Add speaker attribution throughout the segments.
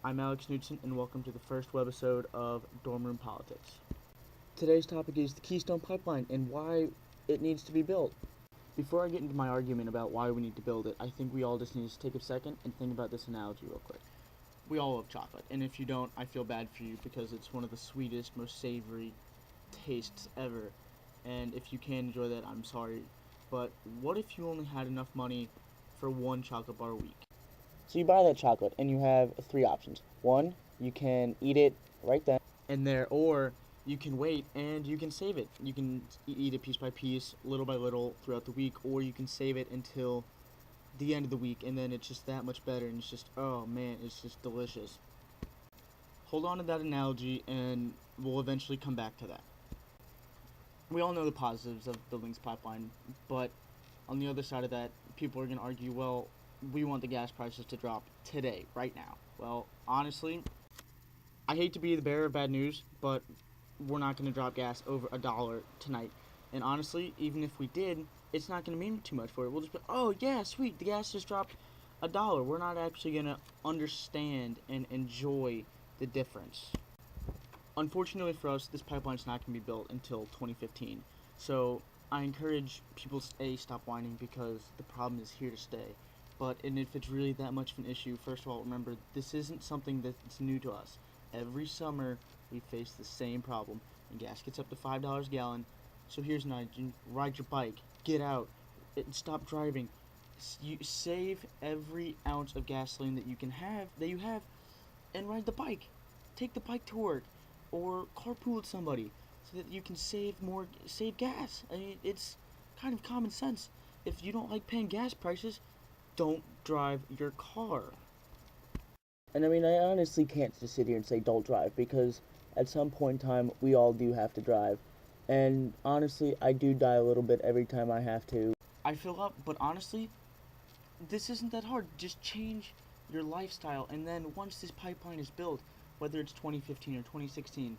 Speaker 1: I'm Alex Knudsen, and welcome to the first webisode of Dorm Room Politics. Today's topic is the Keystone Pipeline and why it needs to be built. Before I get into my argument about why we need to build it, I think we all just need to take a second and think about this analogy real quick. We all love chocolate, and if you don't, I feel bad for you because it's one of the sweetest, most savory tastes ever. And if you can't enjoy that, I'm sorry. But what if you only had enough money for one chocolate bar a week? So you buy that chocolate and you have three options. One, you can eat it right then and there, or you can wait and you can save it. You can eat it piece by piece, little by little throughout the week, or you can save it until the end of the week, and then it's just that much better, and it's just, oh man, it's just delicious. Hold on to that analogy and we'll eventually come back to that. We all know the positives of building this pipeline, but on the other side of that, people are going to argue, well, we want the gas prices to drop today, right now. Well, honestly, I hate to be the bearer of bad news, but we're not going to drop gas over $1 tonight. And honestly, even if we did, it's not going to mean too much for it. We'll just be, oh yeah, sweet, the gas just dropped $1. We're not actually going to understand and enjoy the difference. Unfortunately for us, this pipeline's not going to be built until 2015. So I encourage people to stop whining because the problem is here to stay. And if it's really that much of an issue, first of all, remember, this isn't something that's new to us. Every summer, we face the same problem, and gas gets up to $5 a gallon. So here's an idea: ride your bike, get out, and stop driving. You save every ounce of gasoline that you have, and ride the bike. Take the bike to work, or carpool with somebody, so that you can save gas. I mean, it's kind of common sense. If you don't like paying gas prices, don't drive your car. And I mean, I honestly can't just sit here and say don't drive, because at some point in time, we all do have to drive. And honestly, I do die a little bit every time I have to. I fill up, but honestly, this isn't that hard. Just change your lifestyle, and then once this pipeline is built, whether it's 2015 or 2016,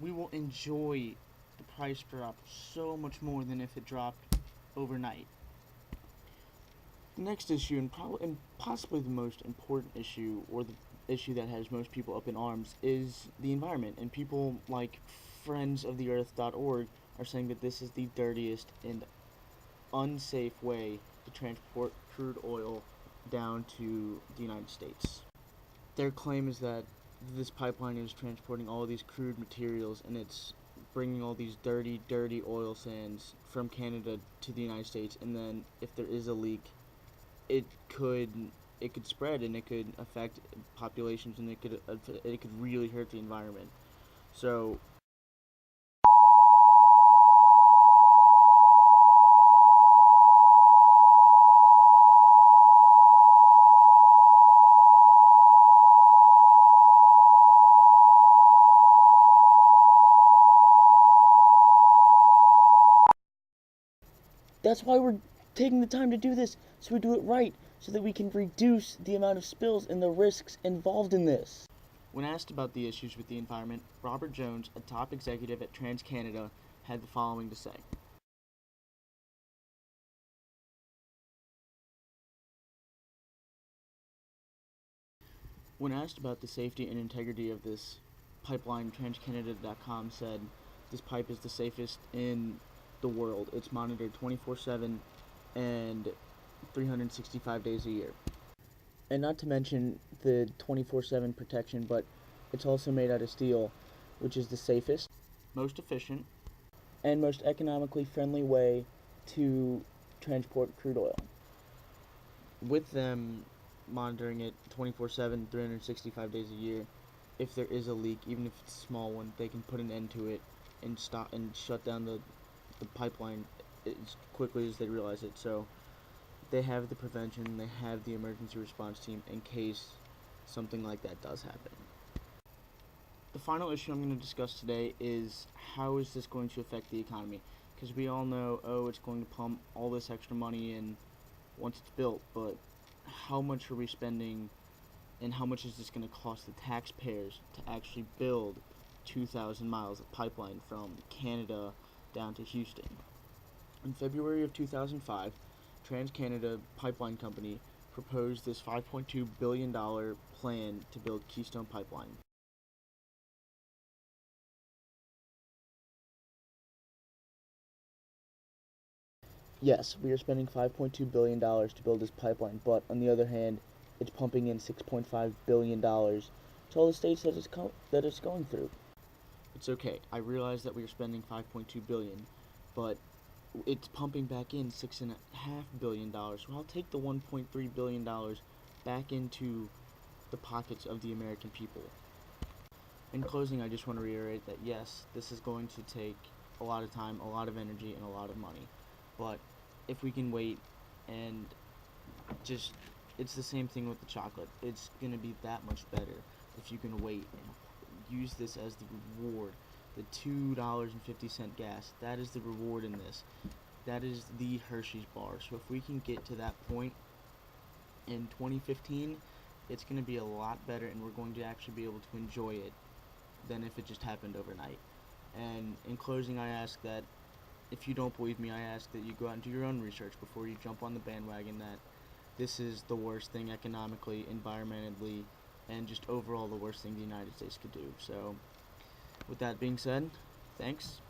Speaker 1: we will enjoy the price drop so much more than if it dropped overnight. The next issue, and possibly the most important issue, or the issue that has most people up in arms, is the environment. And people like friendsoftheearth.org are saying that this is the dirtiest and unsafe way to transport crude oil down to the United States. Their claim is that this pipeline is transporting all of these crude materials, and it's bringing all these dirty oil sands from Canada to the United States, and then if there is a leak, it could spread, and it could affect populations, and it could really hurt the environment. So that's why we're taking the time to do this, so we do it right, so that we can reduce the amount of spills and the risks involved in this. When asked about the issues with the environment, Robert Jones, a top executive at TransCanada, had the following to say. When asked about the safety and integrity of this pipeline, TransCanada.com said, "This pipe is the safest in the world. It's monitored 24/7 and 365 days a year." And not to mention the 24/7 protection, but it's also made out of steel, which is the safest, most efficient, and most economically friendly way to transport crude oil. With them monitoring it 24/7, 365 days a year, if there is a leak, even if it's a small one, they can put an end to it and stop and shut down the pipeline as quickly as they realize it. So they have the prevention, they have the emergency response team in case something like that does happen. The final issue I'm going to discuss today is how is this going to affect the economy? Because we all know, it's going to pump all this extra money in once it's built, but how much are we spending, and how much is this going to cost the taxpayers to actually build 2,000 miles of pipeline from Canada down to Houston? In February of 2005, TransCanada Pipeline Company proposed this $5.2 billion plan to build Keystone Pipeline. Yes, we are spending $5.2 billion to build this pipeline, but on the other hand, it's pumping in $6.5 billion to all the states that it's going through. It's okay. I realize that we are spending $5.2 billion, but it's pumping back in $6.5 billion. So I'll take the $1.3 billion back into the pockets of the American people. In closing, I just want to reiterate that yes, this is going to take a lot of time, a lot of energy, and a lot of money. But if we can wait and just, it's the same thing with the chocolate. It's going to be that much better if you can wait and use this as the reward. The $2.50 gas, that is the reward in this. That is the Hershey's bar. So if we can get to that point in 2015, it's going to be a lot better, and we're going to actually be able to enjoy it than if it just happened overnight. And in closing, I ask that if you don't believe me, I ask that you go out and do your own research before you jump on the bandwagon that this is the worst thing economically, environmentally, and just overall the worst thing the United States could do. So with that being said, thanks.